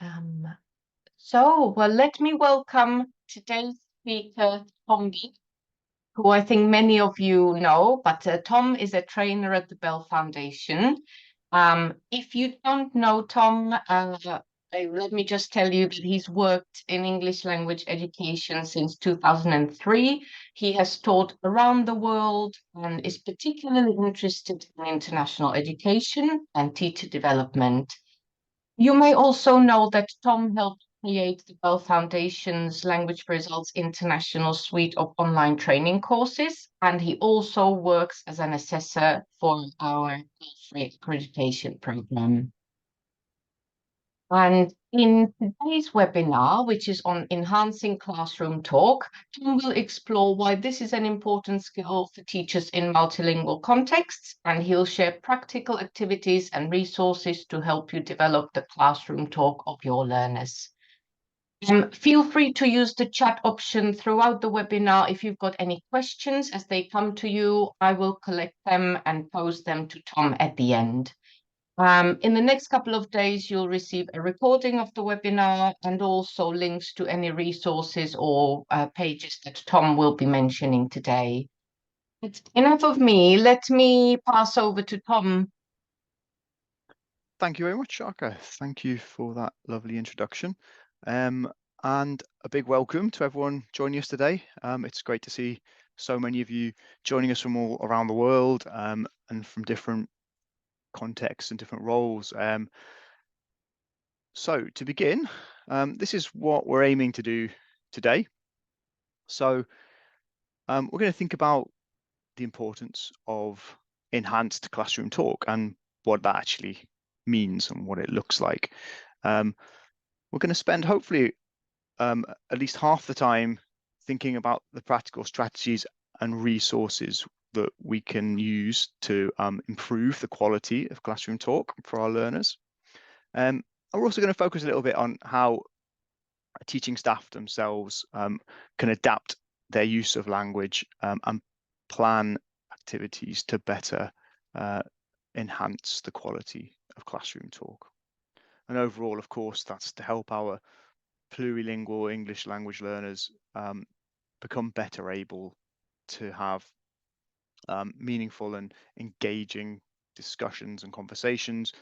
Um, well, let me welcome today's speaker, Tom Beek, who I think many of you know, but Tom is a trainer at the Bell Foundation. If you don't know Tom, let me just tell you that he's worked in English language education since 2003. He has taught around the world and is particularly interested in international education and teacher development. You may also know that Tom helped create the Bell Foundation's Language for Results International suite of online training courses, and he also works as an assessor for our free accreditation program. And in today's webinar, which is on enhancing classroom talk, Tom will explore why this is an important skill for teachers in multilingual contexts, and he'll share practical activities and resources to help you develop the classroom talk of your learners. Feel free to use the chat option throughout the webinar if you've got any questions as they come to you. I will collect them and pose them to Tom at the end. In the next couple of days, you'll receive a recording of the webinar and also links to any resources or pages that Tom will be mentioning today. It's enough of me. Let me pass over to Tom. Thank you very much, Shaka. Thank you for that lovely introduction. And a big welcome to everyone joining us today. It's great to see so many of you joining us from all around the world and from different contexts and different roles. So to begin, this is what we're aiming to do today. So we're going to think about the importance of enhanced classroom talk and what that actually means and what it looks like. We're going to spend hopefully at least half the time thinking about the practical strategies and resources that we can use to improve the quality of classroom talk for our learners. And we're also going to focus a little bit on how teaching staff themselves can adapt their use of language and plan activities to better enhance the quality of classroom talk. And overall, of course, that's to help our plurilingual English language learners become better able to have meaningful and engaging discussions and conversations,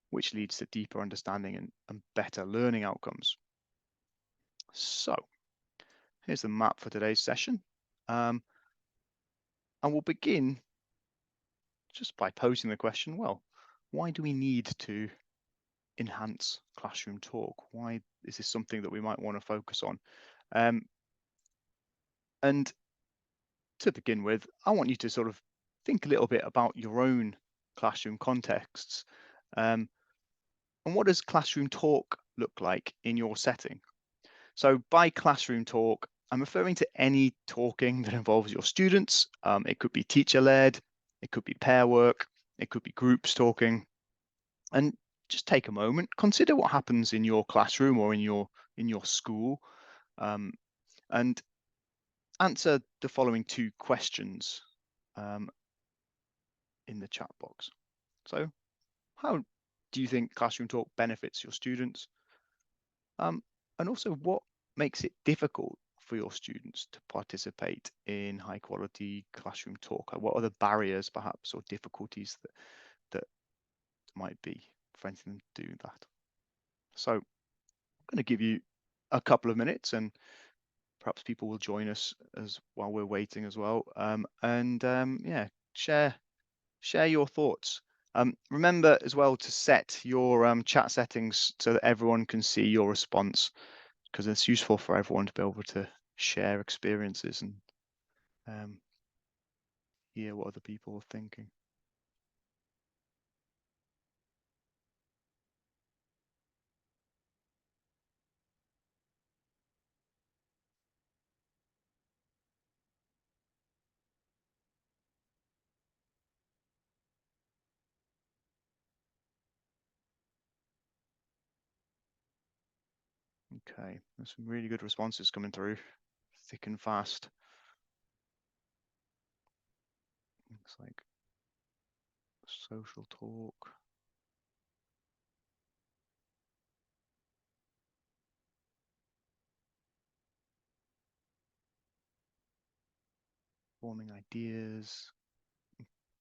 which leads to deeper understanding and better learning outcomes. So here's the map for today's session. And we'll begin just by posing the question, well, why do we need to enhance classroom talk? Why is this something that we might want to focus on? And to begin with, I want you to sort of think a little bit about your own classroom contexts. And what does classroom talk look like in your setting? So by classroom talk, I'm referring to any talking that involves your students. It could be teacher-led, it could be pair work, it could be groups talking. And just take a moment, consider what happens in your classroom or in your school, and answer the following two questions in the chat box. So, how do you think classroom talk benefits your students? And also, what makes it difficult for your students to participate in high quality classroom talk? What are the barriers perhaps or difficulties that might be preventing them doing that? So I'm going to give you a couple of minutes and perhaps people will join us as while we're waiting as well. Yeah, share your thoughts. Remember as well to set your chat settings so that everyone can see your response, because it's useful for everyone to be able to share experiences and hear what other people are thinking. Okay, there's some really good responses coming through, thick and fast. Looks like social talk. forming ideas,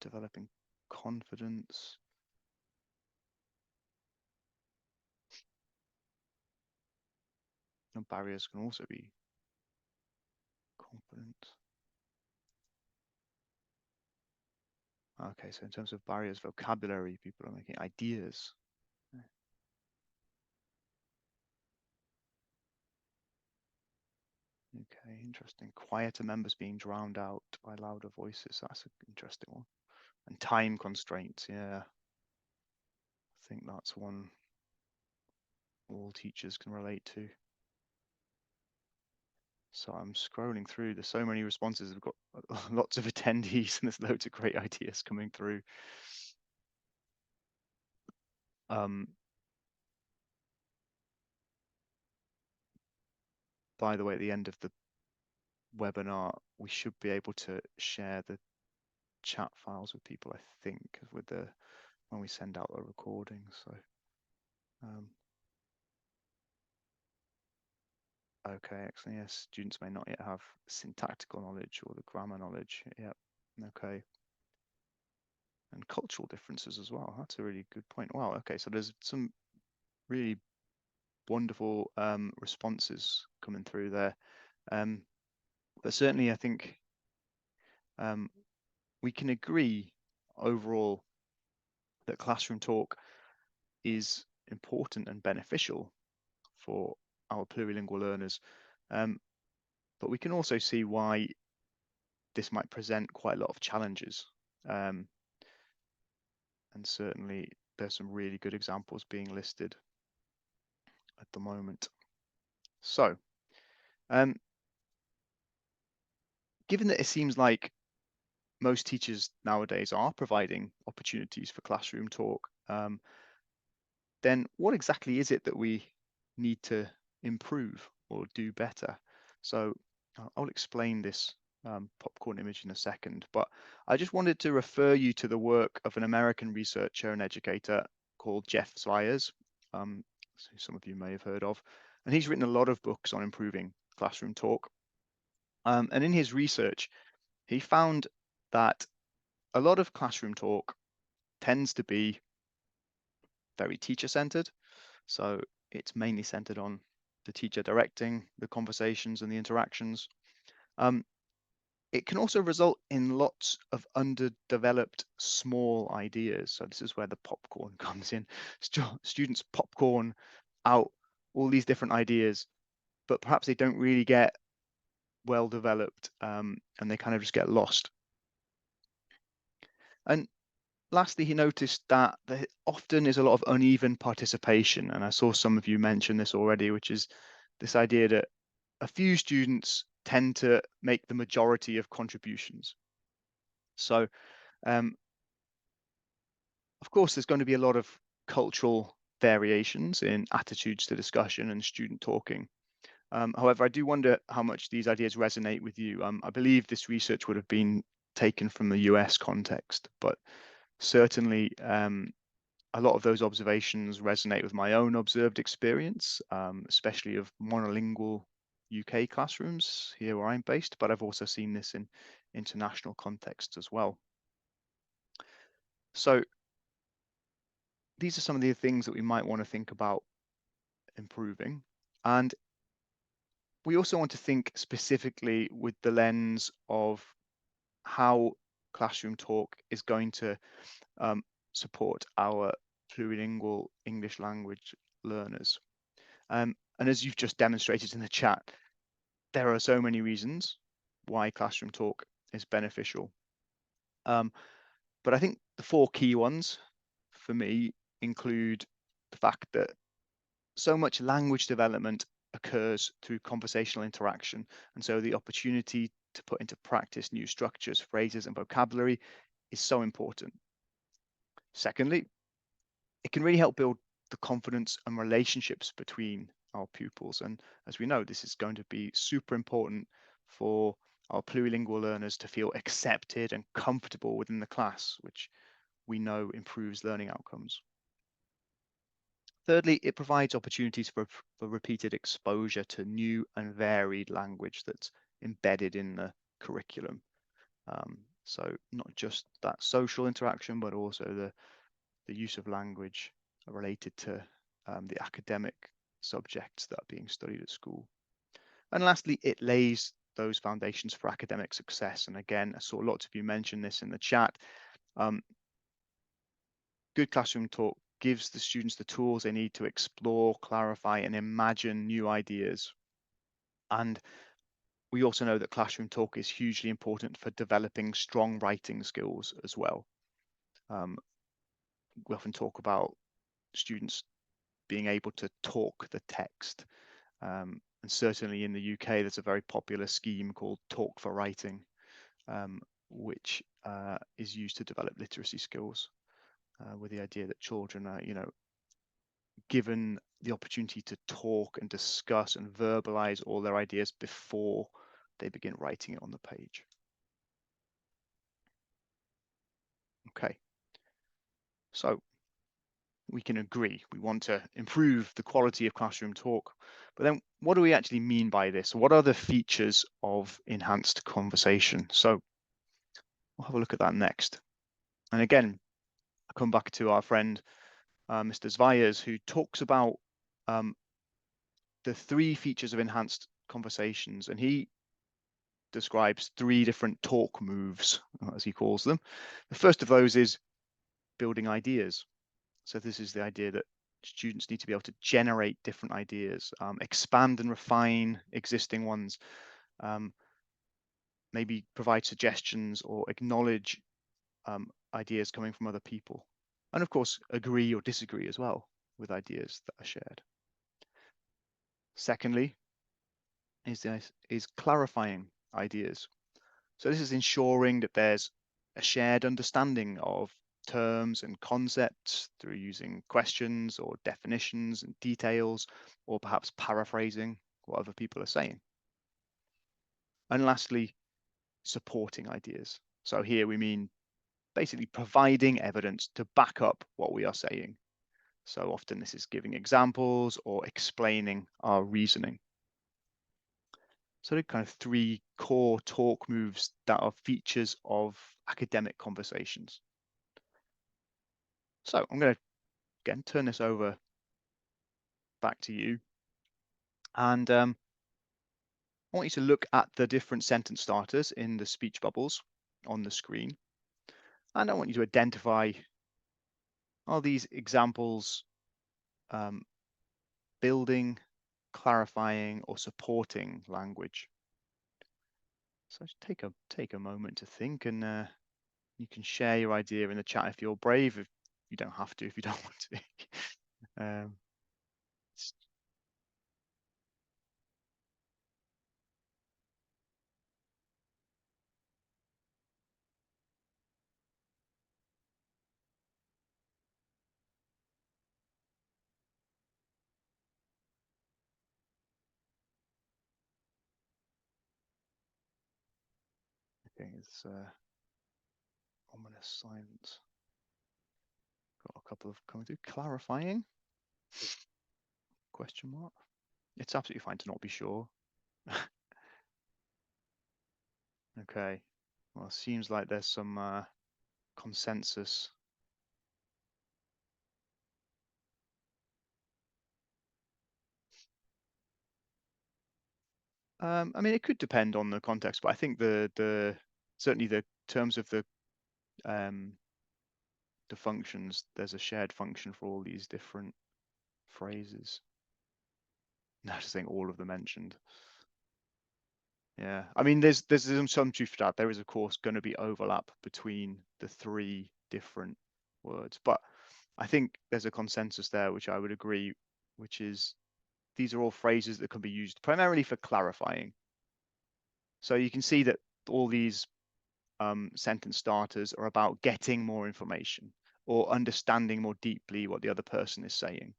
developing confidence. And barriers can also be confidence. Okay, so in terms of barriers, vocabulary, people are making ideas. Okay, interesting. Quieter members being drowned out by louder voices. That's an interesting one. And time constraints, yeah. I think that's one all teachers can relate to. So I'm scrolling through. There's so many responses. We've got lots of attendees and there's loads of great ideas coming through. By the way, at the end of the webinar, we should be able to share the chat files with people, I think, with the when we send out the recording. So okay, excellent. Yes, students may not yet have syntactical knowledge or the grammar knowledge. Yep. Okay. And cultural differences as well. That's a really good point. Wow. Okay, so there's some really wonderful responses coming through there. But certainly, I think we can agree overall that classroom talk is important and beneficial for our plurilingual learners. But we can also see why this might present quite a lot of challenges. And certainly there's some really good examples being listed at the moment. So, given that it seems like most teachers nowadays are providing opportunities for classroom talk, then what exactly is it that we need to improve or do better? So I'll explain this popcorn image in a second, but I just wanted to refer you to the work of an American researcher and educator called Jeff Slyers, so some of you may have heard of, and he's written a lot of books on improving classroom talk. And in his research, he found that a lot of classroom talk tends to be very teacher-centered. So it's mainly centered on the teacher directing the conversations and the interactions. It can also result in lots of underdeveloped small ideas. So this is where the popcorn comes in. Students popcorn out all these different ideas, but perhaps they don't really get well developed and they kind of just get lost. And lastly, he noticed that there often is a lot of uneven participation. And I saw some of you mention this already, which is this idea that a few students tend to make the majority of contributions. So, of course, there's going to be a lot of cultural variations in attitudes to discussion and student talking. However, I do wonder how much these ideas resonate with you. I believe this research would have been taken from the US context, but certainly a lot of those observations resonate with my own observed experience, especially of monolingual UK classrooms here where I'm based, but I've also seen this in international contexts as well. So these are some of the things that we might want to think about improving. And we also want to think specifically with the lens of how classroom talk is going to support our plurilingual English language learners. And as you've just demonstrated in the chat, there are so many reasons why classroom talk is beneficial. But I think the four key ones for me include the fact that so much language development occurs through conversational interaction. And so the opportunity to put into practice new structures, phrases, and vocabulary is so important. Secondly, it can really help build the confidence and relationships between our pupils. And as we know, this is going to be super important for our plurilingual learners to feel accepted and comfortable within the class, which we know improves learning outcomes. Thirdly, it provides opportunities for repeated exposure to new and varied language that's embedded in the curriculum. So not just that social interaction, but also the use of language related to the academic subjects that are being studied at school. And lastly, it lays those foundations for academic success. And again, I saw lots of you mention this in the chat. Good classroom talk gives the students the tools they need to explore, clarify, and imagine new ideas. And we also know that classroom talk is hugely important for developing strong writing skills as well. We often talk about students being able to talk the text. And certainly in the UK, there's a very popular scheme called Talk for Writing, which is used to develop literacy skills, with the idea that children are, given the opportunity to talk and discuss and verbalize all their ideas before they begin writing it on the page. Okay, so we can agree we want to improve the quality of classroom talk, but then what do we actually mean by this? What are the features of enhanced conversation? So we'll have a look at that next. And again, I come back to our friend Mr. Zvayas, who talks about the 3 features of enhanced conversations, and he describes 3 different talk moves, as he calls them. The first of those is building ideas. So this is the idea that students need to be able to generate different ideas, expand and refine existing ones, maybe provide suggestions or acknowledge ideas coming from other people. And of course, agree or disagree as well with ideas that are shared. Secondly, is clarifying ideas. So this is ensuring that there's a shared understanding of terms and concepts through using questions or definitions and details, or perhaps paraphrasing what other people are saying. And lastly, supporting ideas. So here we mean basically providing evidence to back up what we are saying. So often this is giving examples or explaining our reasoning. So the kind of 3 core talk moves that are features of academic conversations. So I'm going to again turn this over back to you, and I want you to look at the different sentence starters in the speech bubbles on the screen, and I want you to identify, are these examples building, clarifying, or supporting language? So just take a moment to think, and you can share your idea in the chat if you're brave. If you don't have to, if you don't want to. Okay, it's ominous silence. Got a couple of coming through. Clarifying? Question mark. It's absolutely fine to not be sure. Okay. Well, it seems like there's some consensus. I mean, it could depend on the context, but I think the certainly the terms of the functions, there's a shared function for all these different phrases. No, I just think all of them mentioned. Yeah, I mean, there's some truth to that. There is, of course, going to be overlap between the 3 different words, but I think there's a consensus there, which I would agree, which is these are all phrases that can be used primarily for clarifying. So you can see that all these sentence starters are about getting more information or understanding more deeply what the other person is saying.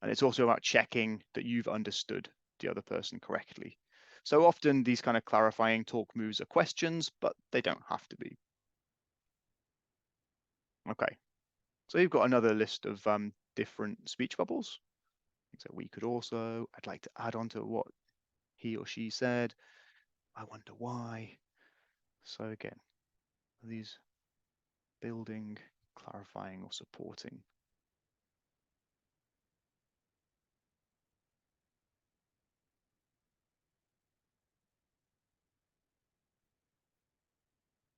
And it's also about checking that you've understood the other person correctly. So often these kind of clarifying talk moves are questions, but they don't have to be. Okay, so you've got another list of different speech bubbles. So we could also, I'd like to add on to what he or she said. I wonder why. So again, Are these building, clarifying, or supporting?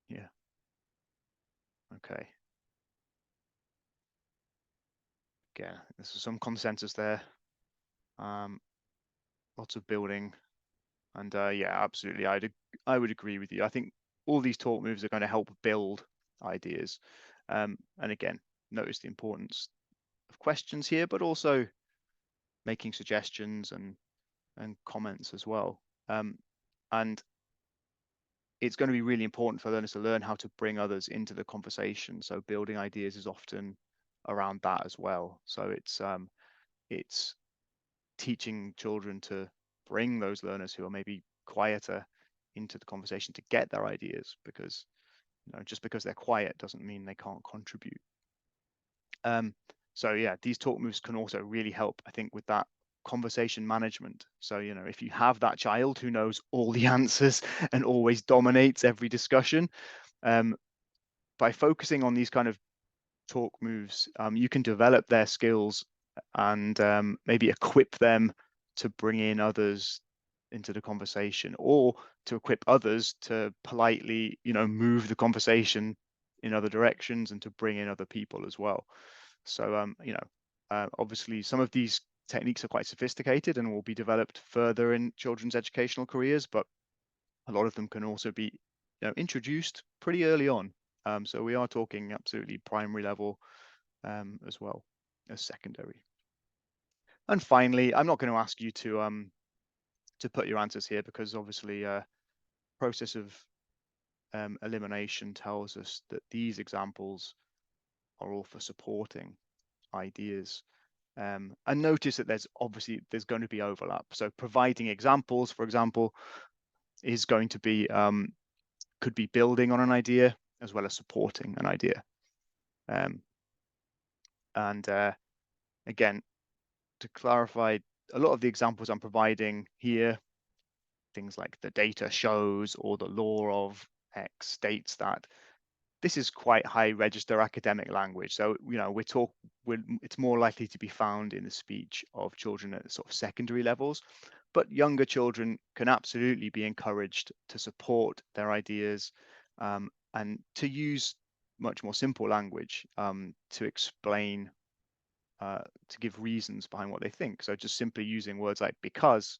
Yeah. Okay. Again, there's some consensus there. Lots of building, and yeah, absolutely, I would agree with you. I think all these talk moves are going to help build ideas, and again, notice the importance of questions here, but also making suggestions and comments as well. And it's going to be really important for learners to learn how to bring others into the conversation. So building ideas is often around that as well. So it's teaching children to bring those learners who are maybe quieter into the conversation to get their ideas, because just because they're quiet doesn't mean they can't contribute. So yeah, these talk moves can also really help, I think, with that conversation management. So if you have that child who knows all the answers and always dominates every discussion, by focusing on these kind of talk moves, you can develop their skills and maybe equip them to bring in others into the conversation, or to equip others to politely, move the conversation in other directions and to bring in other people as well. So, obviously some of these techniques are quite sophisticated and will be developed further in children's educational careers, but a lot of them can also be introduced pretty early on. So we are talking absolutely primary level as well as secondary. And finally, I'm not going to ask you to put your answers here, because obviously process of elimination tells us that these examples are all for supporting ideas. And notice that there's going to be overlap. So providing examples, for example, is going to be could be building on an idea as well as supporting an idea. And again, to clarify, a lot of the examples I'm providing here, things like the data shows or the law of X states that, this is quite high register academic language. So it's more likely to be found in the speech of children at sort of secondary levels, but younger children can absolutely be encouraged to support their ideas and to use much more simple language to explain, to give reasons behind what they think. So just simply using words like because,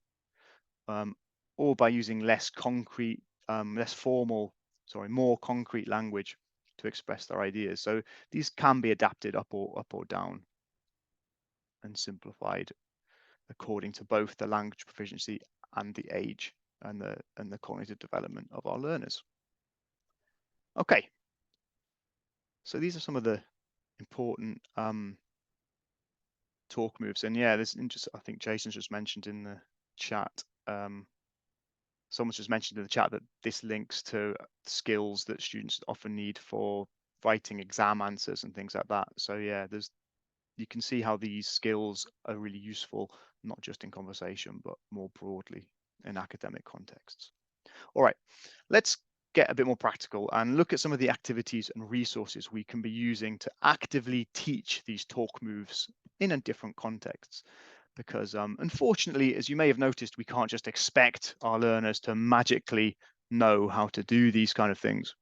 or by using less concrete, more concrete language to express their ideas. So these can be adapted up or down and simplified according to both the language proficiency and the age and the cognitive development of our learners. Okay, so these are some of the important talk moves. And yeah, there's just, I think Jason's just mentioned in the chat, someone's just mentioned in the chat that this links to skills that students often need for writing exam answers and things like that. So yeah, you can see how these skills are really useful, not just in conversation, but more broadly in academic contexts. All right, let's get a bit more practical and look at some of the activities and resources we can be using to actively teach these talk moves in a different contexts. Because unfortunately, as you may have noticed, we can't just expect our learners to magically know how to do these kind of things.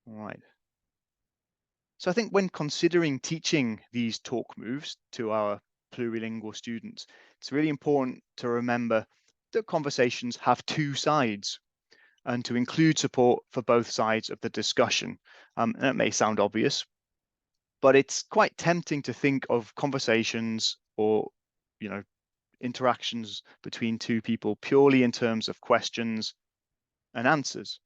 All right. So I think when considering teaching these talk moves to our plurilingual students, it's really important to remember that conversations have two sides, and to include support for both sides of the discussion. And it may sound obvious, but it's quite tempting to think of conversations or interactions between two people purely in terms of questions and answers.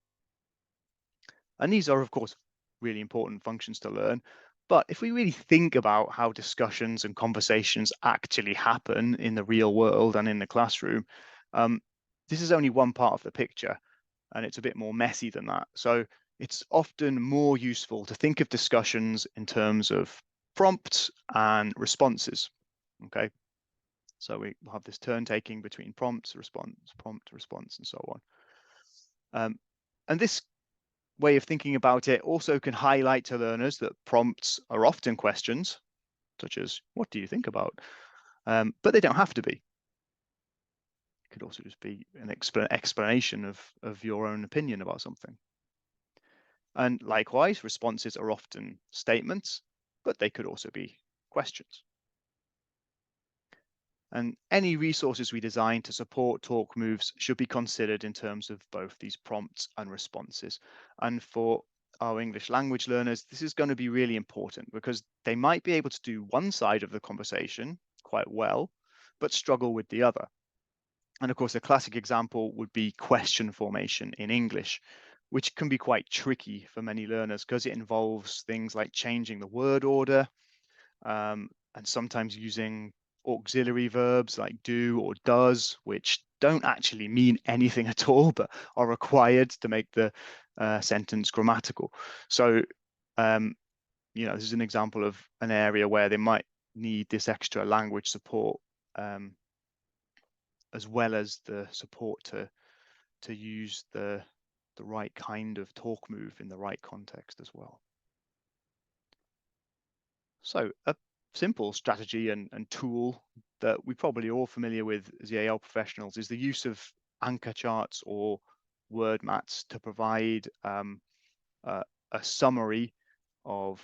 And these are, of course, really important functions to learn. But if we really think about how discussions and conversations actually happen in the real world and in the classroom, this is only one part of the picture, and it's a bit more messy than that. So it's often more useful to think of discussions in terms of prompts and responses. Okay, so we have this turn taking between prompts, response, prompt, response, and so on. And this way of thinking about it also can highlight to learners that prompts are often questions, such as, what do you think about? But they don't have to be. It could also just be an explanation of your own opinion about something. And likewise, responses are often statements, but they could also be questions. And any resources we design to support talk moves should be considered in terms of both these prompts and responses. And for our English language learners, this is going to be really important because they might be able to do one side of the conversation quite well, but struggle with the other. And of course, a classic example would be question formation in English, which can be quite tricky for many learners because it involves things like changing the word order, and sometimes using auxiliary verbs like do or does, which don't actually mean anything at all, but are required to make the sentence grammatical. So, this is an example of an area where they might need this extra language support, as well as the support to use the right kind of talk move in the right context as well. So a simple strategy and tool that we probably all familiar with as EAL professionals is the use of anchor charts or word mats to provide a summary of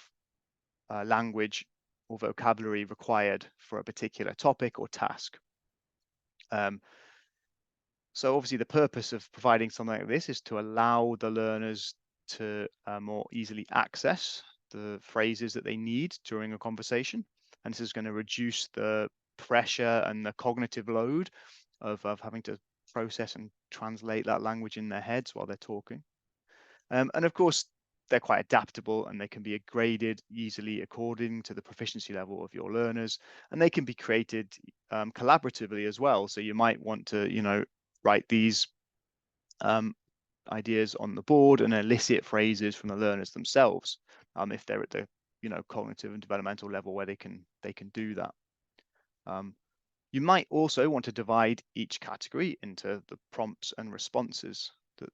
language or vocabulary required for a particular topic or task. So obviously the purpose of providing something like this is to allow the learners to more easily access the phrases that they need during a conversation. And this is going to reduce the pressure and the cognitive load of having to process and translate that language in their heads while they're talking. And of course, they're quite adaptable and they can be graded easily according to the proficiency level of your learners. And they can be created collaboratively as well. So you might want to, write these ideas on the board and elicit phrases from the learners themselves, if they're at the cognitive and developmental level where they can do that. You might also want to divide each category into the prompts and responses that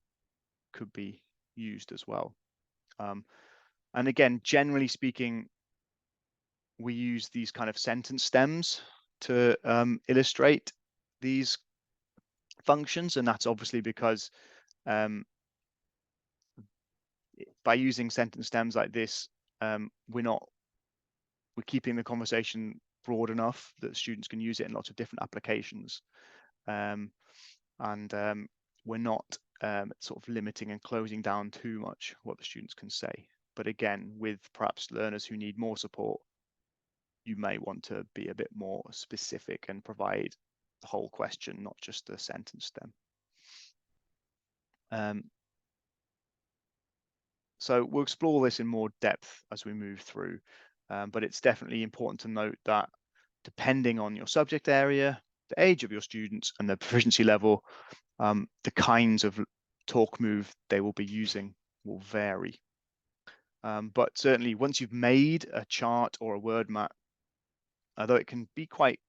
could be used as well. And again, generally speaking, we use these kind of sentence stems to illustrate these functions, and that's obviously because by using sentence stems like this, we're keeping the conversation broad enough that students can use it in lots of different applications, and we're not sort of limiting and closing down too much what the students can say. But again, with perhaps learners who need more support, you may want to be a bit more specific and provide the whole question, not just a sentence stem. So we'll explore this in more depth as we move through, but it's definitely important to note that depending on your subject area, the age of your students and their proficiency level, the kinds of talk move they will be using will vary. But certainly once you've made a chart or a word map, although it can be quite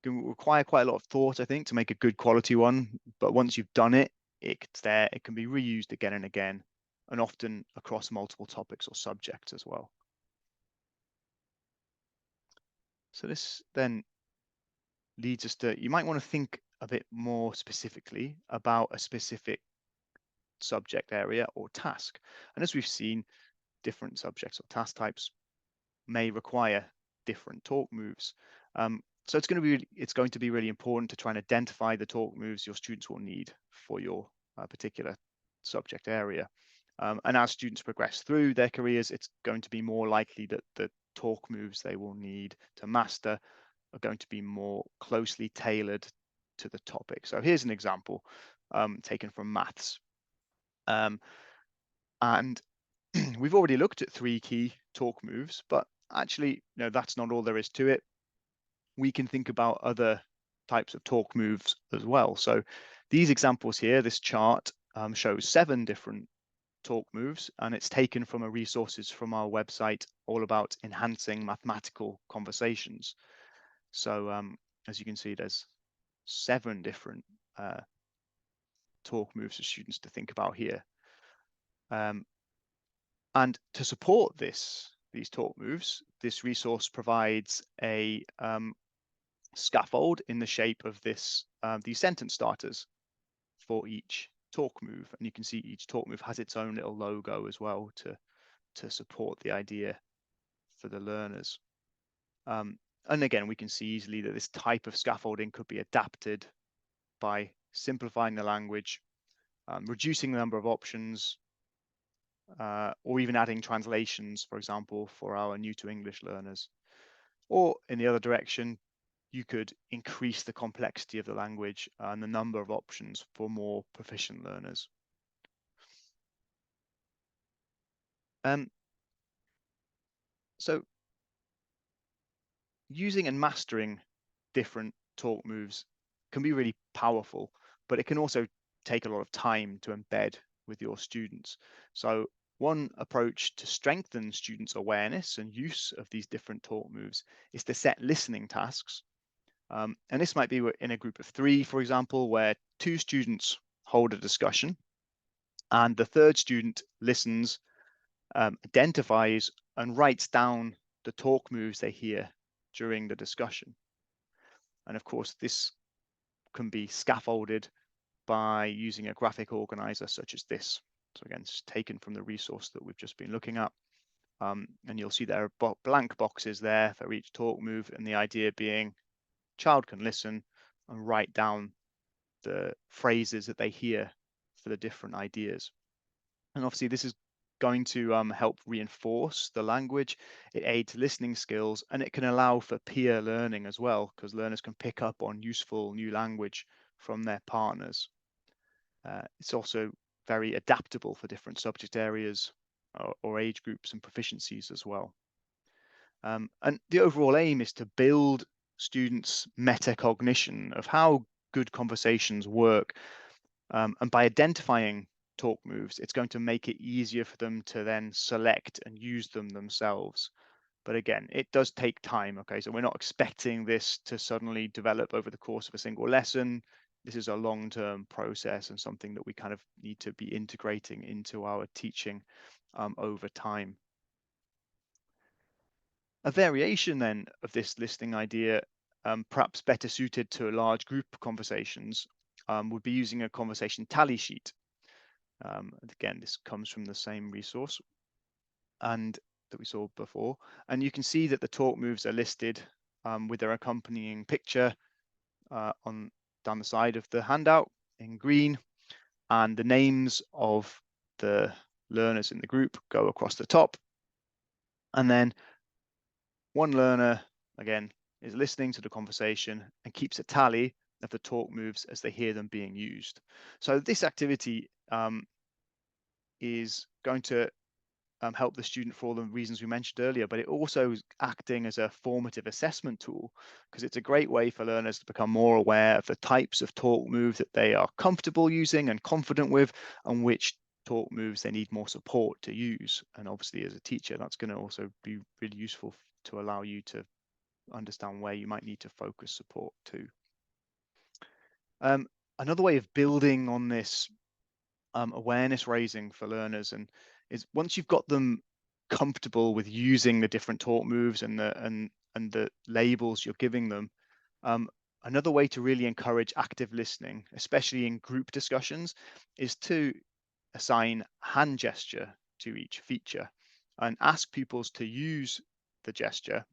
can require quite a lot of thought, I think, to make a good quality one. But once you've done it, it's there. It can be reused again and again, and often across multiple topics or subjects as well. So this then leads us to, you might want to think a bit more specifically about a specific subject area or task. And as we've seen, different subjects or task types may require different talk moves. So it's going to be really important to try and identify the talk moves your students will need for your particular subject area. And as students progress through their careers, it's going to be more likely that the talk moves they will need to master are going to be more closely tailored to the topic. So here's an example taken from maths. And we've already looked at 3 key talk moves, but actually, that's not all there is to it. We can think about other types of talk moves as well. So these examples here, this chart shows 7 different talk moves, and it's taken from resources from our website all about enhancing mathematical conversations. So as you can see, there's 7 different talk moves for students to think about here. And to support these talk moves, this resource provides a scaffold in the shape of these sentence starters for each talk move. And you can see each talk move has its own little logo as well to support the idea for the learners. And again, we can see easily that this type of scaffolding could be adapted by simplifying the language, reducing the number of options, or even adding translations, for example, for our new to English learners. Or in the other direction, you could increase the complexity of the language and the number of options for more proficient learners. So using and mastering different talk moves can be really powerful, but it can also take a lot of time to embed with your students. So one approach to strengthen students' awareness and use of these different talk moves is to set listening tasks. And this might be in a group of 3, for example, where 2 students hold a discussion and the third student listens, identifies and writes down the talk moves they hear during the discussion. And of course, this can be scaffolded by using a graphic organizer such as this. So again, it's taken from the resource that we've just been looking at. And you'll see there are blank boxes there for each talk move, and the idea being child can listen and write down the phrases that they hear for the different ideas. And obviously this is going to help reinforce the language. It aids listening skills, and it can allow for peer learning as well, because learners can pick up on useful new language from their partners. It's also very adaptable for different subject areas or age groups and proficiencies as well. And the overall aim is to build students' metacognition of how good conversations work. And by identifying talk moves, it's going to make it easier for them to then select and use them themselves. But again, it does take time. Okay, so we're not expecting this to suddenly develop over the course of a single lesson. This is a long-term process and something that we kind of need to be integrating into our teaching over time. A variation then of this listening idea, perhaps better suited to a large group conversations, would be using a conversation tally sheet. Again, this comes from the same resource and that we saw before. And you can see that the talk moves are listed with their accompanying picture on down the side of the handout in green, and the names of the learners in the group go across the top. And then one learner, again, is listening to the conversation and keeps a tally of the talk moves as they hear them being used. So this activity is going to help the student for all the reasons we mentioned earlier, but it also is acting as a formative assessment tool, because it's a great way for learners to become more aware of the types of talk moves that they are comfortable using and confident with, and which talk moves they need more support to use. And obviously as a teacher, that's going to also be really useful to allow you to understand where you might need to focus support too. Another way of building on this awareness raising for learners is once you've got them comfortable with using the different talk moves and the labels you're giving them, another way to really encourage active listening, especially in group discussions, is to assign hand gesture to each feature and ask pupils to use the gesture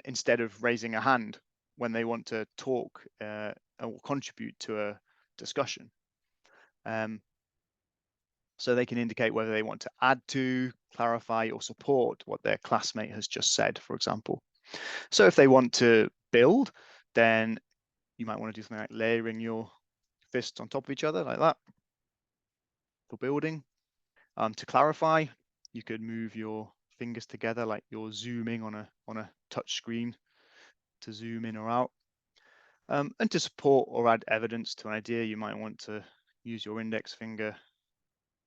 instead of raising a hand when they want to talk or contribute to a discussion. So they can indicate whether they want to add to, clarify, or support what their classmate has just said, for example. So if they want to build, then you might want to do something like layering your fists on top of each other like that for building. To clarify, you could move your fingers together like you're zooming on a touch screen to zoom in or out. And to support or add evidence to an idea, you might want to use your index finger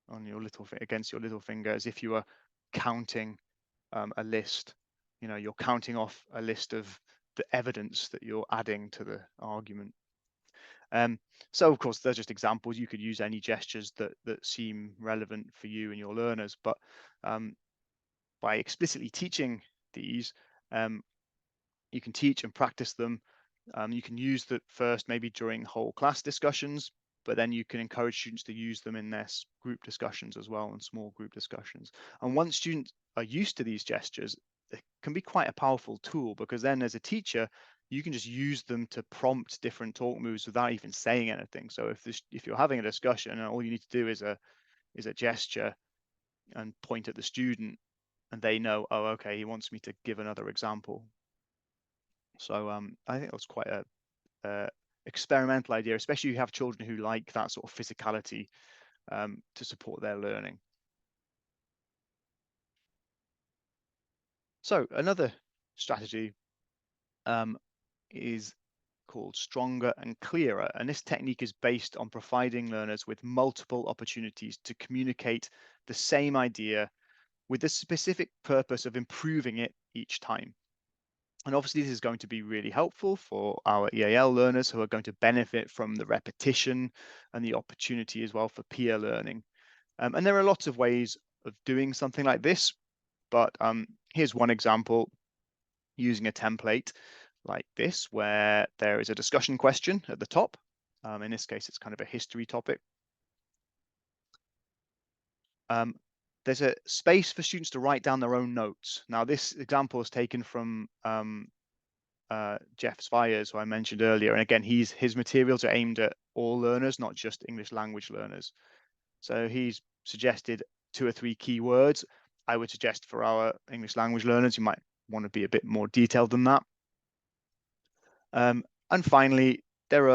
on your against your little finger as if you were counting a list. You know, you're counting off a list of the evidence that you're adding to the argument. So of course, they're just examples. You could use any gestures that seem relevant for you and your learners, but by explicitly teaching these, um, you can teach and practice them. You can use that first maybe during whole class discussions, but then you can encourage students to use them in their group discussions as well, and small group discussions. And once students are used to these gestures, it can be quite a powerful tool, because then as a teacher, you can just use them to prompt different talk moves without even saying anything. So if you're having a discussion and all you need to do is a gesture and point at the student, and they know, oh, okay, he wants me to give another example. So I think that's quite a experimental idea, especially if you have children who like that sort of physicality to support their learning. So another strategy is called stronger and clearer, and this technique is based on providing learners with multiple opportunities to communicate the same idea with the specific purpose of improving it each time. And obviously this is going to be really helpful for our EAL learners, who are going to benefit from the repetition and the opportunity as well for peer learning. And there are lots of ways of doing something like this, but here's one example using a template like this, where there is a discussion question at the top. In this case, it's kind of a history topic. There's a space for students to write down their own notes. Now, this example is taken from Jeff Svires, who I mentioned earlier. And again, his materials are aimed at all learners, not just English language learners. So he's suggested 2 or 3 key words. I would suggest for our English language learners, you might want to be a bit more detailed than that. And finally, there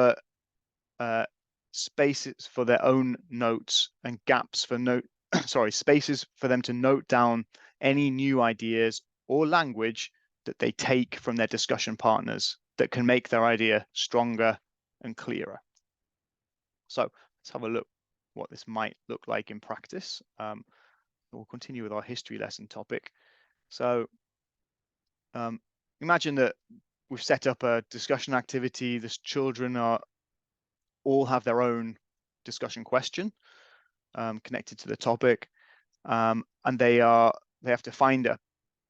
are spaces for their own notes and gaps for spaces for them to note down any new ideas or language that they take from their discussion partners that can make their idea stronger and clearer. So let's have a look what this might look like in practice. We'll continue with our history lesson topic. So imagine that we've set up a discussion activity. The children all have their own discussion question connected to the topic, and they have to find a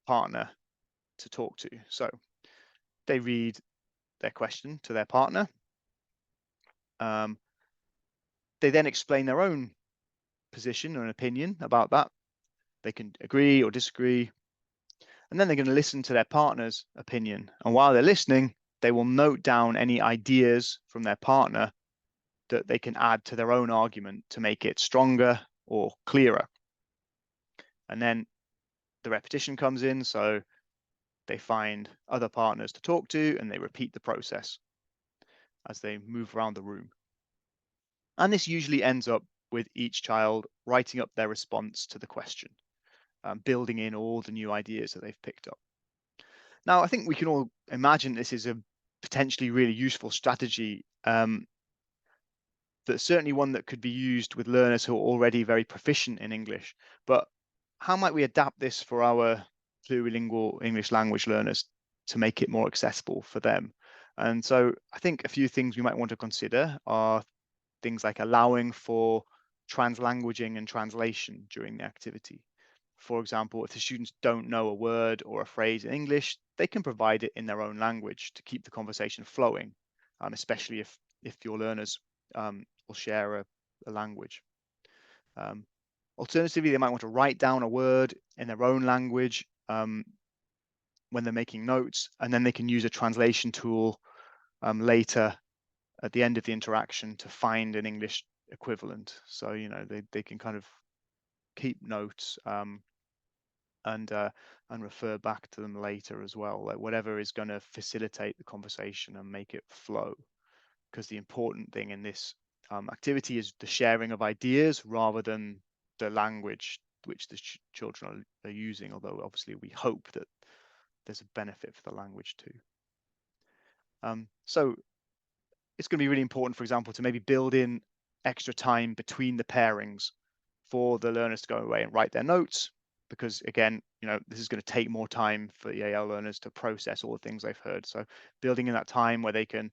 partner to talk to. So they read their question to their partner. They then explain their own position or an opinion about that. They can agree or disagree, and then they're going to listen to their partner's opinion. And while they're listening, they will note down any ideas from their partner that they can add to their own argument to make it stronger or clearer. And then the repetition comes in, so they find other partners to talk to, and they repeat the process as they move around the room. And this usually ends up with each child writing up their response to the question, building in all the new ideas that they've picked up. Now, I think we can all imagine this is a potentially really useful strategy, that's certainly one that could be used with learners who are already very proficient in English. But how might we adapt this for our plurilingual English language learners to make it more accessible for them? And so I think a few things we might want to consider are things like allowing for translanguaging and translation during the activity. For example, if the students don't know a word or a phrase in English, they can provide it in their own language to keep the conversation flowing, especially if your learners will share a language. Alternatively, they might want to write down a word in their own language when they're making notes, and then they can use a translation tool later at the end of the interaction to find an English equivalent. So, you know, they can kind of keep notes and refer back to them later as well, like whatever is going to facilitate the conversation and make it flow. Because the important thing in this activity is the sharing of ideas rather than the language which the children are using, although obviously we hope that there's a benefit for the language too. So it's going to be really important, for example, to maybe build in extra time between the pairings for the learners to go away and write their notes, because again, you know, this is going to take more time for EAL learners to process all the things they've heard. So building in that time where they can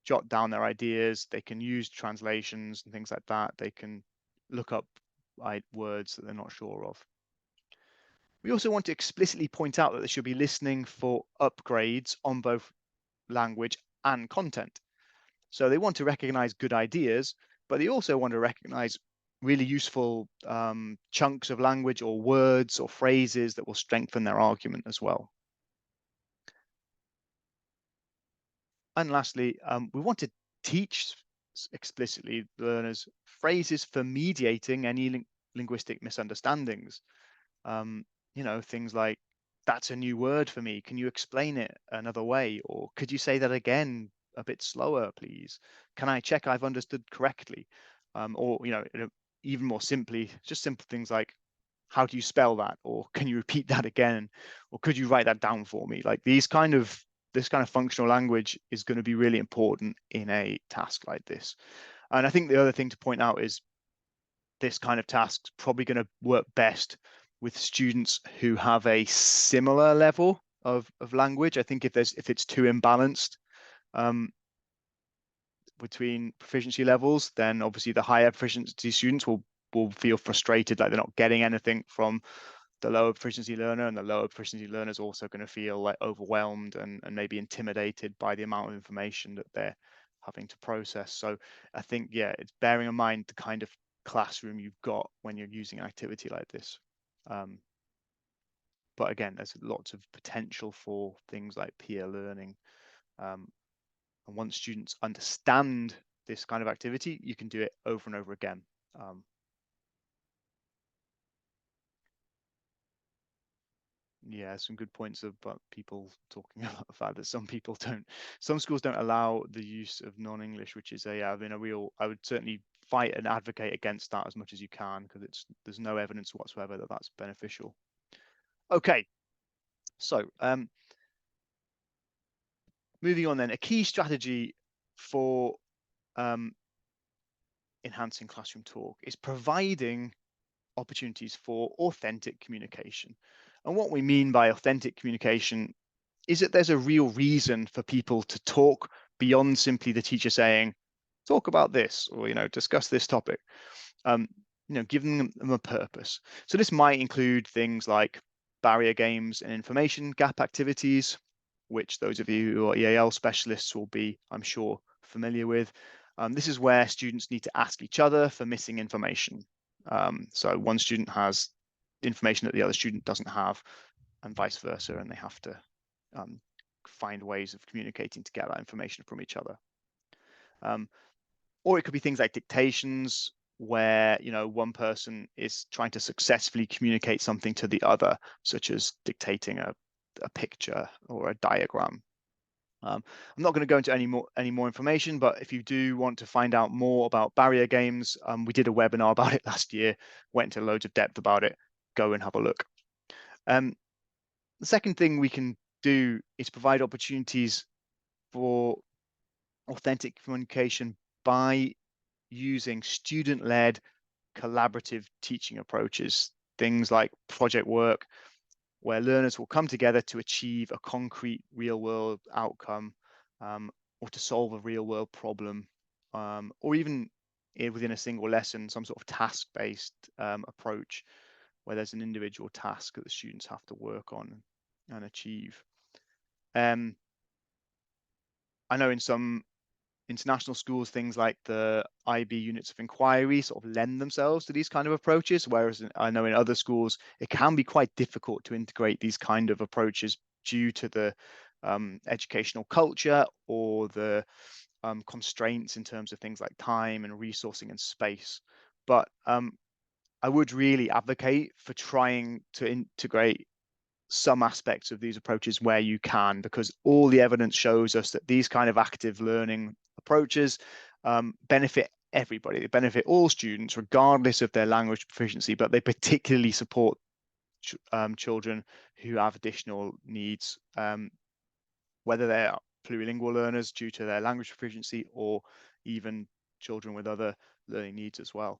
jot down their ideas. They can use translations and things like that. They can look up words that they're not sure of. We also want to explicitly point out that they should be listening for upgrades on both language and content. So they want to recognize good ideas, but they also want to recognize really useful chunks of language or words or phrases that will strengthen their argument as well. And lastly, we want to teach explicitly learners phrases for mediating any linguistic misunderstandings. You know, things like, that's a new word for me. Can you explain it another way? Or could you say that again a bit slower, please? Can I check I've understood correctly? Or, you know, even more simply, just simple things like, how do you spell that? Or can you repeat that again? Or could you write that down for me? Like this kind of functional language is going to be really important in a task like this. And I think the other thing to point out is this kind of task is probably going to work best with students who have a similar level of language. I think if it's too imbalanced between proficiency levels, then obviously the higher proficiency students will feel frustrated, like they're not getting anything from the lower proficiency learner, and the lower proficiency learner is also going to feel like overwhelmed and maybe intimidated by the amount of information that they're having to process. So I think, yeah, it's bearing in mind the kind of classroom you've got when you're using an activity like this. But again, there's lots of potential for things like peer learning. And once students understand this kind of activity, you can do it over and over again. Yeah, some good points about people talking about the fact that some schools don't allow the use of non-English, which is I would certainly fight and advocate against that as much as you can, because there's no evidence whatsoever that that's beneficial. Okay, so moving on then, a key strategy for enhancing classroom talk is providing opportunities for authentic communication. And what we mean by authentic communication is that there's a real reason for people to talk beyond simply the teacher saying, talk about this, or, you know, discuss this topic. You know, giving them a purpose. So this might include things like barrier games and information gap activities, which those of you who are EAL specialists will be, I'm sure, familiar with. This is where students need to ask each other for missing information. So one student has information that the other student doesn't have, and vice versa, and they have to find ways of communicating to get that information from each other. Or it could be things like dictations, where, you know, one person is trying to successfully communicate something to the other, such as dictating a picture or a diagram. I'm not going to go into any more information, but if you do want to find out more about barrier games, we did a webinar about it last year, went into loads of depth about it. Go and have a look. The second thing we can do is provide opportunities for authentic communication by using student-led collaborative teaching approaches, things like project work, where learners will come together to achieve a concrete real-world outcome, or to solve a real-world problem, or even within a single lesson, some sort of task-based approach, where there's an individual task that the students have to work on and achieve. I know in some international schools, things like the IB units of inquiry sort of lend themselves to these kind of approaches, whereas I know in other schools, it can be quite difficult to integrate these kind of approaches due to the educational culture or the constraints in terms of things like time and resourcing and space. But I would really advocate for trying to integrate some aspects of these approaches where you can, because all the evidence shows us that these kind of active learning approaches benefit everybody. They benefit all students, regardless of their language proficiency, but they particularly support children who have additional needs, whether they're plurilingual learners due to their language proficiency, or even children with other learning needs as well.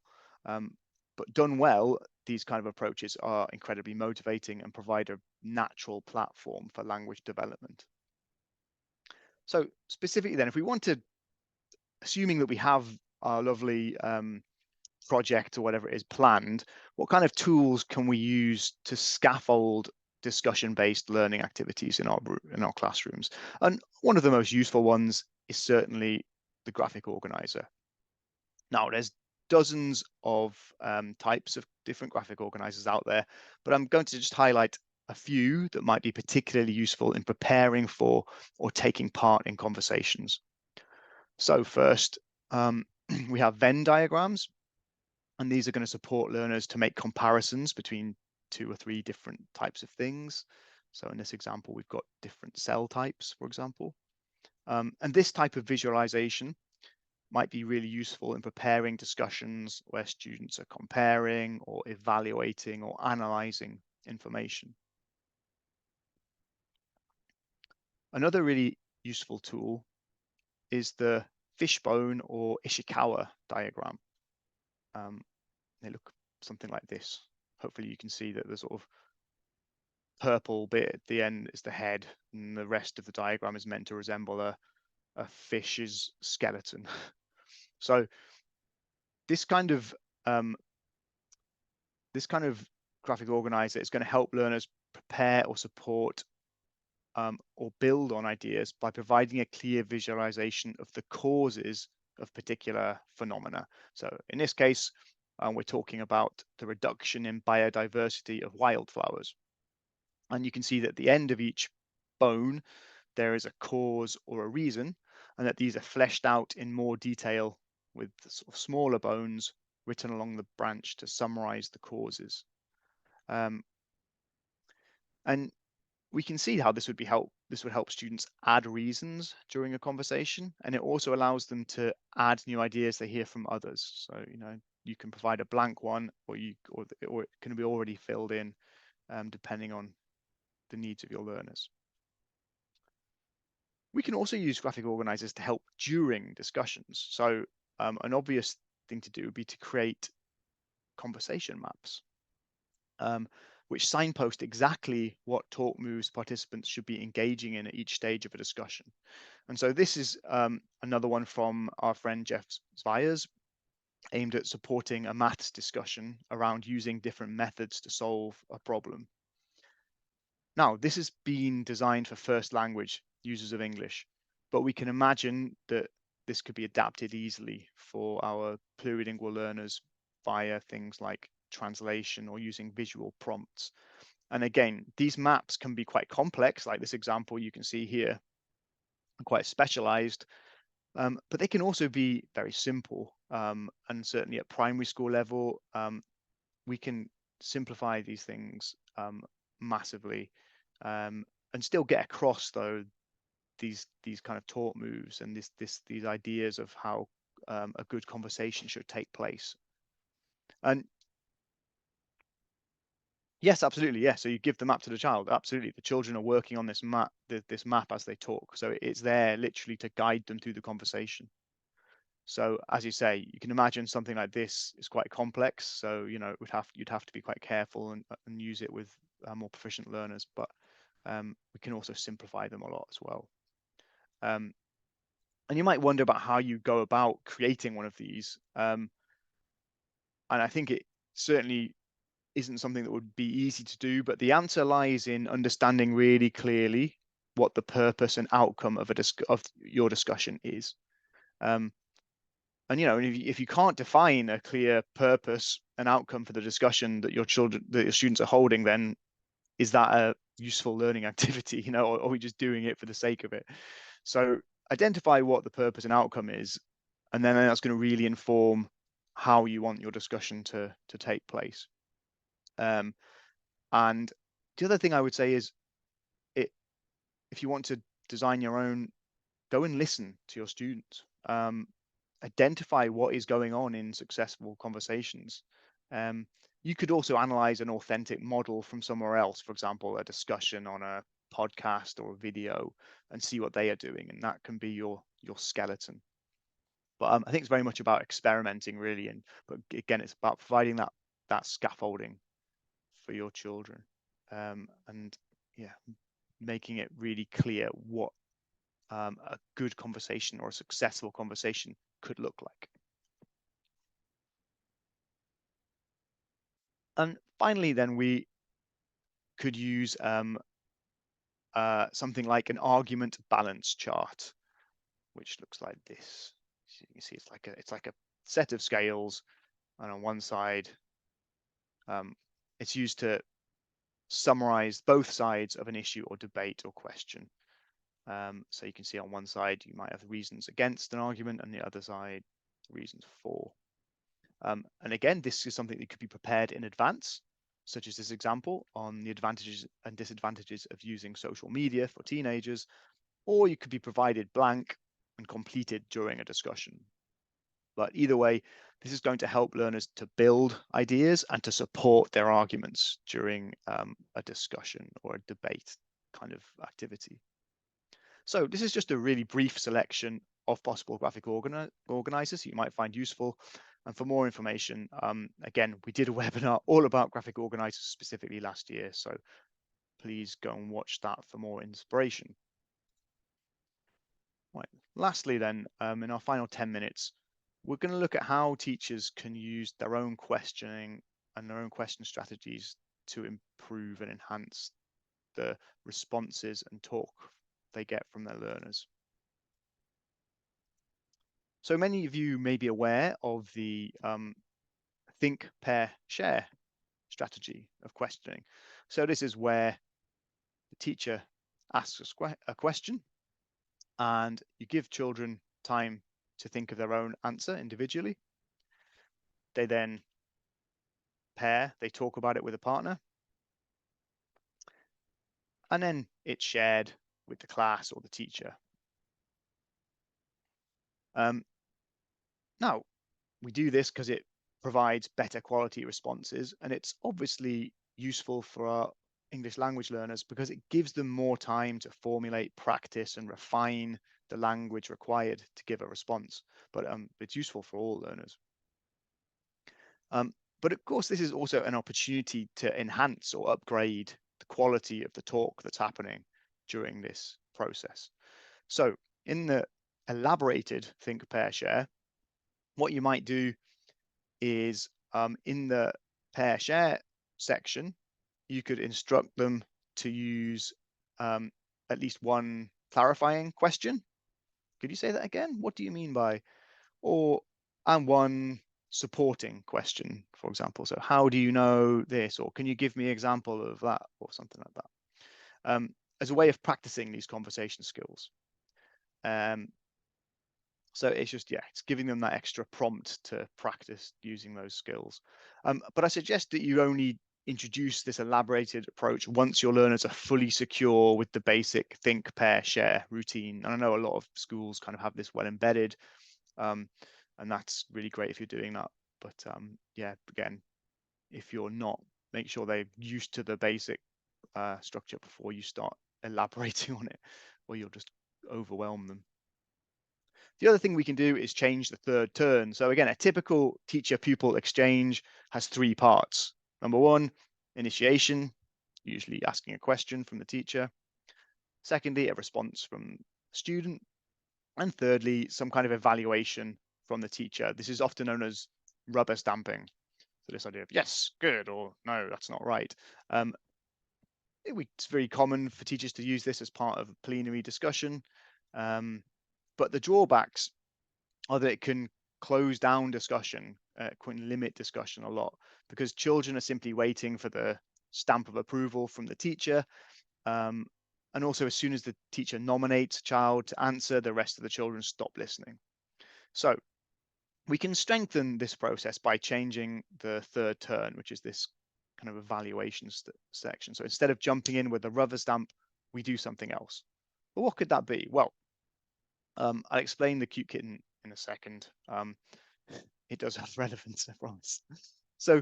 But done well, these kind of approaches are incredibly motivating and provide a natural platform for language development. So specifically then, if we want to assuming that we have our lovely project or whatever it is planned, what kind of tools can we use to scaffold discussion-based learning activities in our classrooms? And one of the most useful ones is certainly the graphic organizer. Now, there's dozens of types of different graphic organizers out there, but I'm going to just highlight a few that might be particularly useful in preparing for or taking part in conversations. So first, we have Venn diagrams, and these are going to support learners to make comparisons between 2 or 3 different types of things. So in this example, we've got different cell types, for example. And this type of visualization might be really useful in preparing discussions where students are comparing or evaluating or analyzing information. Another really useful tool is the fishbone or Ishikawa diagram. They look something like this. Hopefully you can see that the sort of purple bit at the end is the head, and the rest of the diagram is meant to resemble a fish's skeleton. So this kind of graphic organizer is going to help learners prepare or support or build on ideas by providing a clear visualization of the causes of particular phenomena. So in this case, we're talking about the reduction in biodiversity of wildflowers. And you can see that at the end of each bone, there is a cause or a reason, and that these are fleshed out in more detail with sort of smaller bones written along the branch to summarize the causes. And we can see how this would help students add reasons during a conversation, and it also allows them to add new ideas they hear from others. So you can provide a blank one, or it can be already filled in, depending on the needs of your learners. We can also use graphic organizers to help during discussions. So an obvious thing to do would be to create conversation maps, which signpost exactly what talk moves participants should be engaging in at each stage of a discussion. And so this is another one from our friend Jeff Zviers, aimed at supporting a maths discussion around using different methods to solve a problem. Now, this has been designed for first language users of English, but we can imagine that this could be adapted easily for our plurilingual learners via things like translation or using visual prompts. And again, these maps can be quite complex, like this example you can see here, quite specialized, but they can also be very simple. And certainly at primary school level, we can simplify these things massively, and still get across though these kind of talk moves and these ideas of how a good conversation should take place. And yes, absolutely, yeah. So you give the map to the child. Absolutely, the children are working on this map as they talk. So it's there literally to guide them through the conversation. So as you say, you can imagine something like this is quite complex. So you'd have to be quite careful and use it with more proficient learners. But we can also simplify them a lot as well. And you might wonder about how you go about creating one of these. And I think it certainly isn't something that would be easy to do, but the answer lies in understanding really clearly what the purpose and outcome of your discussion is. And if you can't define a clear purpose and outcome for the discussion that your students are holding, then is that a useful learning activity? Or are we just doing it for the sake of it? So identify what the purpose and outcome is, and then that's going to really inform how you want your discussion to take place. And the other thing I would say is, if you want to design your own, go and listen to your students. Identify what is going on in successful conversations. You could also analyze an authentic model from somewhere else, for example, a discussion on a podcast or a video, and see what they are doing, and that can be your skeleton. But I think it's very much about experimenting, really, but again, it's about providing that scaffolding for your children, and yeah, making it really clear what a good conversation or a successful conversation could look like. And finally, then we could use something like an argument balance chart, which looks like this. So you can see it's like a set of scales, and on one side, it's used to summarize both sides of an issue or debate or question. So you can see on one side you might have the reasons against an argument, and the other side reasons for. And again, this is something that could be prepared in advance, such as this example on the advantages and disadvantages of using social media for teenagers, or you could be provided blank and completed during a discussion. But either way, this is going to help learners to build ideas and to support their arguments during a discussion or a debate kind of activity. So this is just a really brief selection of possible graphic organizers you might find useful. And for more information, again, we did a webinar all about graphic organizers specifically last year. So please go and watch that for more inspiration. Right. Lastly, then, in our final 10 minutes, we're going to look at how teachers can use their own questioning and their own question strategies to improve and enhance the responses and talk they get from their learners. So many of you may be aware of the think, pair, share strategy of questioning. So this is where the teacher asks a question and you give children time to think of their own answer individually. They then pair, they talk about it with a partner, and then it's shared with the class or the teacher. Now, we do this because it provides better quality responses, and it's obviously useful for our English language learners because it gives them more time to formulate, practice, and refine the language required to give a response. But it's useful for all learners. But of course, this is also an opportunity to enhance or upgrade the quality of the talk that's happening during this process. So in the elaborated think, pair, share, what you might do is in the pair share section, you could instruct them to use at least one clarifying question. Could you say that again? What do you mean by, and one supporting question, for example. So how do you know this? Or can you give me an example of that or something like that? As a way of practicing these conversation skills. So it's just, yeah, it's giving them that extra prompt to practice using those skills. But I suggest that you only introduce this elaborated approach once your learners are fully secure with the basic think, pair, share routine. And I know a lot of schools kind of have this well embedded, and that's really great if you're doing that. But yeah, again, if you're not, make sure they're used to the basic structure before you start elaborating on it, or you'll just overwhelm them. The other thing we can do is change the third turn. So again, a typical teacher-pupil exchange has 3 parts. Number 1, initiation, usually asking a question from the teacher. Secondly, a response from the student. And thirdly, some kind of evaluation from the teacher. This is often known as rubber stamping. So this idea of yes, good, or no, that's not right. It's very common for teachers to use this as part of a plenary discussion. But the drawbacks are that it can close down discussion, can limit discussion a lot, because children are simply waiting for the stamp of approval from the teacher. And also, as soon as the teacher nominates a child to answer, the rest of the children stop listening. So we can strengthen this process by changing the third turn, which is this kind of evaluation section. So instead of jumping in with a rubber stamp, we do something else. But what could that be? Well, I'll explain the cute kitten in a second. It does have relevance, I promise. So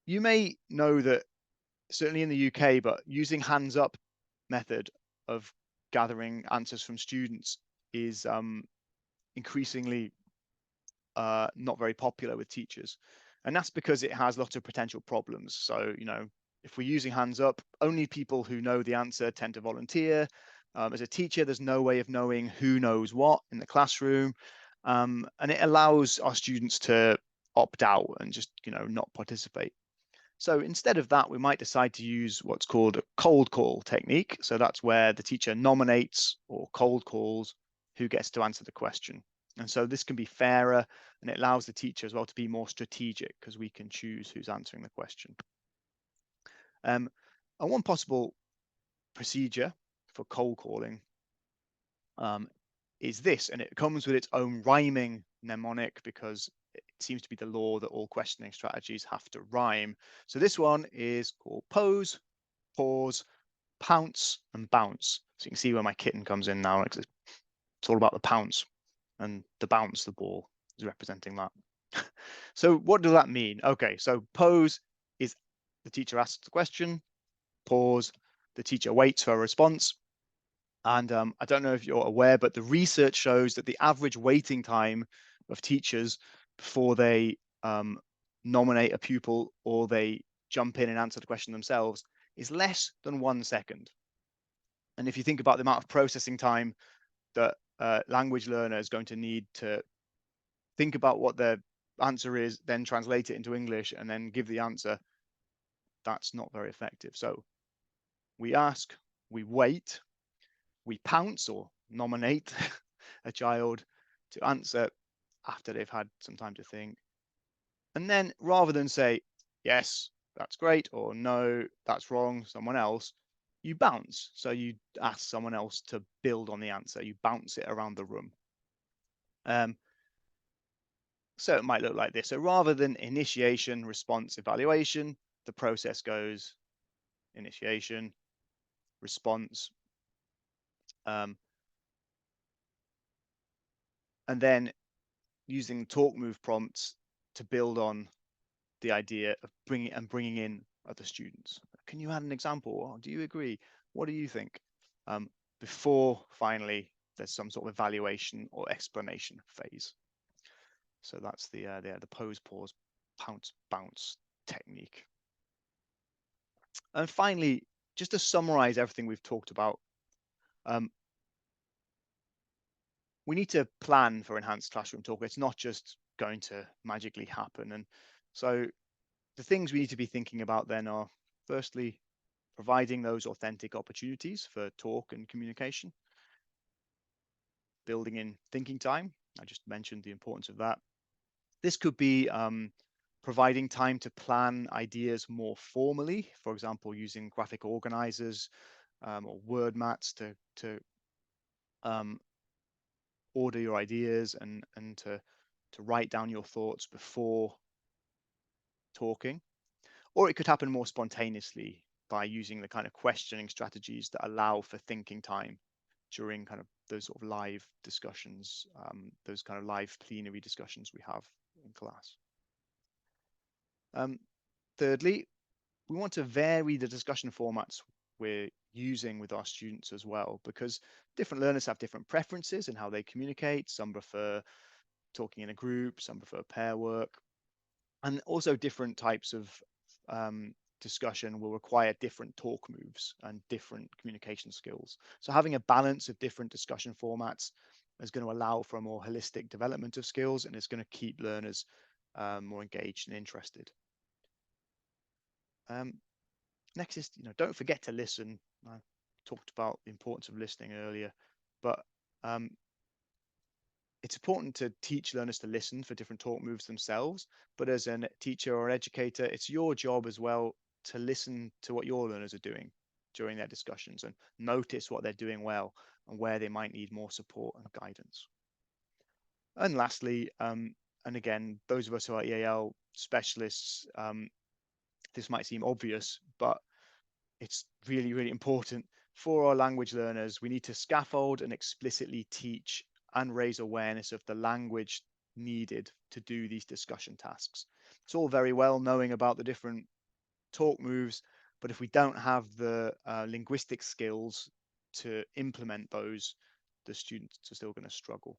you may know that certainly in the UK, but using hands up method of gathering answers from students is increasingly not very popular with teachers. And that's because it has lots of potential problems. So, you know, if we're using hands up, only people who know the answer tend to volunteer. As a teacher, there's no way of knowing who knows what in the classroom. And it allows our students to opt out and just, not participate. So instead of that, we might decide to use what's called a cold call technique. So that's where the teacher nominates or cold calls who gets to answer the question. And so this can be fairer, and it allows the teacher as well to be more strategic because we can choose who's answering the question. And one possible procedure for cold calling is this, and it comes with its own rhyming mnemonic because it seems to be the law that all questioning strategies have to rhyme. So this one is called pose, pause, pounce, and bounce. So you can see where my kitten comes in now. It's all about the pounce, and the bounce, the ball, is representing that. So what does that mean? Okay, so pose is the teacher asks the question, pause, the teacher waits for a response. And I don't know if you're aware, but the research shows that the average waiting time of teachers before they nominate a pupil or they jump in and answer the question themselves is less than 1 second. And if you think about the amount of processing time that language learner is going to need to think about what their answer is, then translate it into English, and then give the answer, that's not very effective. So we ask, we wait, we pounce or nominate a child to answer after they've had some time to think. And then rather than say, yes, that's great, or no, that's wrong, someone else, you bounce. So you ask someone else to build on the answer. You bounce it around the room. So it might look like this. So rather than initiation, response, evaluation, the process goes initiation, response, and then using talk move prompts to build on the idea of bringing in other students. Can you add an example? Or do you agree? What do you think? Before finally there's some sort of evaluation or explanation phase. So that's the pose, pause, pounce, bounce technique. And finally, just to summarize everything we've talked about, we need to plan for enhanced classroom talk. It's not just going to magically happen. And so the things we need to be thinking about then are, firstly, providing those authentic opportunities for talk and communication, building in thinking time. I just mentioned the importance of that. This could be providing time to plan ideas more formally, for example, using graphic organizers or word mats to order your ideas and to write down your thoughts before talking. Or it could happen more spontaneously by using the kind of questioning strategies that allow for thinking time during kind of those sort of live discussions, those kind of live plenary discussions we have in class. Thirdly, we want to vary the discussion formats we're using with our students as well, because different learners have different preferences in how they communicate. Some prefer talking in a group, some prefer pair work, and also different types of discussion will require different talk moves and different communication skills. So having a balance of different discussion formats is going to allow for a more holistic development of skills, and it's going to keep learners more engaged and interested. Next is, don't forget to listen. I talked about the importance of listening earlier, but it's important to teach learners to listen for different talk moves themselves. But as a teacher or educator, it's your job as well to listen to what your learners are doing during their discussions and notice what they're doing well and where they might need more support and guidance. And lastly, and again, those of us who are EAL specialists, this might seem obvious, but it's really, really important for our language learners. We need to scaffold and explicitly teach and raise awareness of the language needed to do these discussion tasks. It's all very well knowing about the different talk moves, but if we don't have the linguistic skills to implement those, the students are still going to struggle.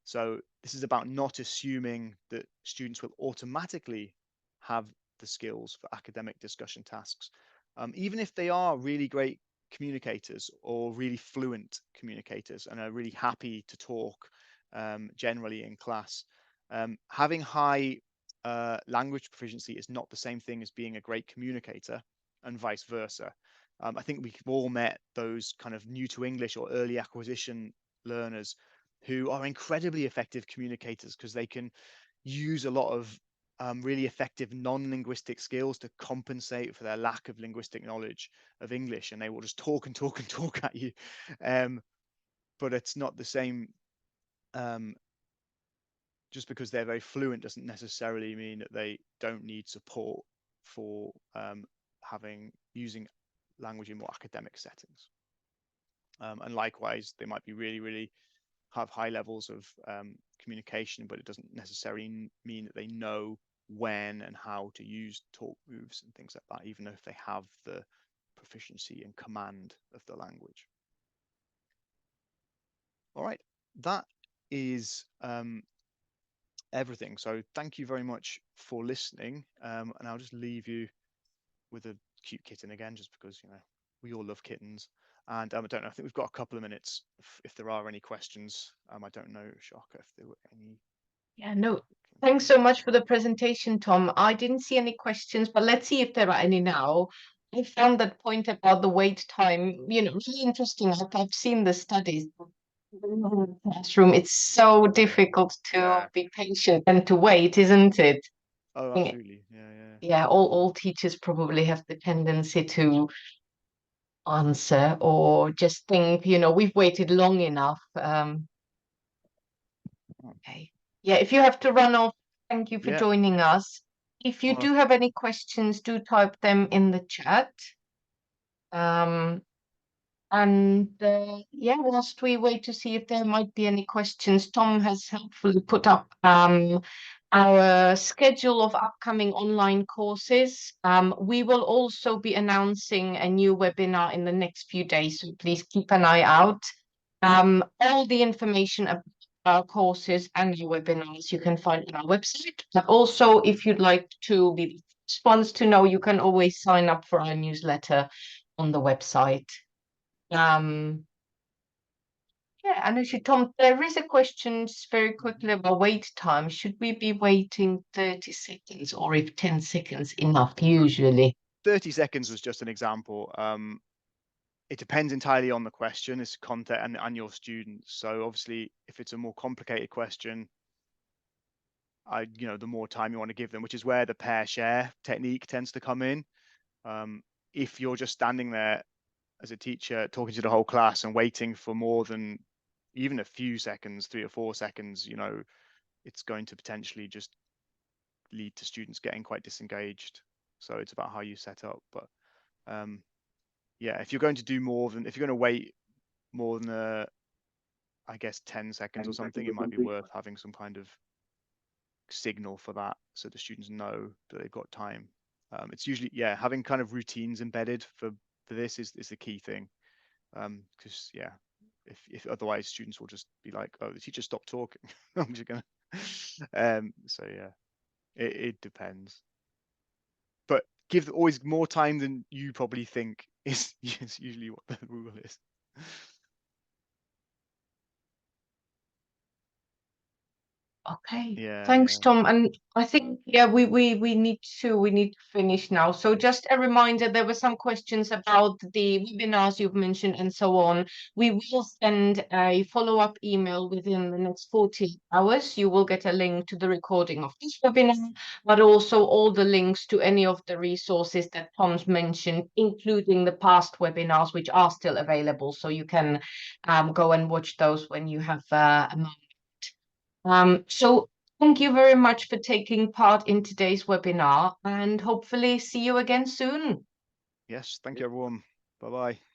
So this is about not assuming that students will automatically have the skills for academic discussion tasks, even if they are really great communicators or really fluent communicators and are really happy to talk generally in class. Having high language proficiency is not the same thing as being a great communicator, and vice versa. I think we've all met those kind of new to English or early acquisition learners who are incredibly effective communicators because they can use a lot of really effective non-linguistic skills to compensate for their lack of linguistic knowledge of English, and they will just talk and talk and talk at you. But it's not the same. Just because they're very fluent doesn't necessarily mean that they don't need support for using language in more academic settings. And likewise, they might be really have high levels of communication, but it doesn't necessarily mean that they know when and how to use talk moves and things like that, even if they have the proficiency and command of the language. All right, that is everything. So thank you very much for listening. And I'll just leave you with a cute kitten again, just because, you know, we all love kittens. And I don't know, I think we've got a couple of minutes if there are any questions. I don't know, Shaka, if there were any. Yeah, no, thanks so much for the presentation, Tom. I didn't see any questions, but let's see if there are any now. I found that point about the wait time, really interesting. Like I've seen the studies in the classroom. It's so difficult to be patient and to wait, isn't it? Oh, absolutely. Yeah. Yeah, all teachers probably have the tendency to answer or just think, we've waited long enough. Okay. Yeah, if you have to run off, thank you for Yeah. joining us. If you Well, do have any questions, do type them in the chat. Um, yeah, whilst we wait to see if there might be any questions, Tom has helpfully put up our schedule of upcoming online courses. We will also be announcing a new webinar in the next few days, so please keep an eye out. All the information about our courses and the webinars you can find on our website. But also, if you'd like to be the first ones to know, you can always sign up for our newsletter on the website. Yeah, and actually, Tom, there is a question just very quickly about wait time. Should we be waiting 30 seconds or if 10 seconds enough usually? 30 seconds was just an example. It depends entirely on the question, its content and your students. So obviously, if it's a more complicated question, the more time you want to give them, which is where the pair share technique tends to come in. If you're just standing there as a teacher talking to the whole class and waiting for more than even a few seconds, 3 or 4 seconds, it's going to potentially just lead to students getting quite disengaged. So it's about how you set up. But yeah, if you're going to wait more than I guess 10 seconds or something, it might be worth having some kind of signal for that so the students know that they've got time. It's usually, yeah, having kind of routines embedded for this is the key thing. Because yeah, if otherwise students will just be like, oh, the teacher stopped talking. I'm just gonna so yeah, it depends. But give always more time than you probably think is usually what the rule is. Okay. Yeah, Thanks, yeah. Tom. And I think, yeah, we need to finish now. So just a reminder, there were some questions about the webinars you've mentioned and so on. We will send a follow-up email within the next 48 hours. You will get a link to the recording of this webinar, but also all the links to any of the resources that Tom's mentioned, including the past webinars, which are still available. So you can go and watch those when you have a moment. So thank you very much for taking part in today's webinar and hopefully see you again soon. Yes, thank you everyone. Bye bye.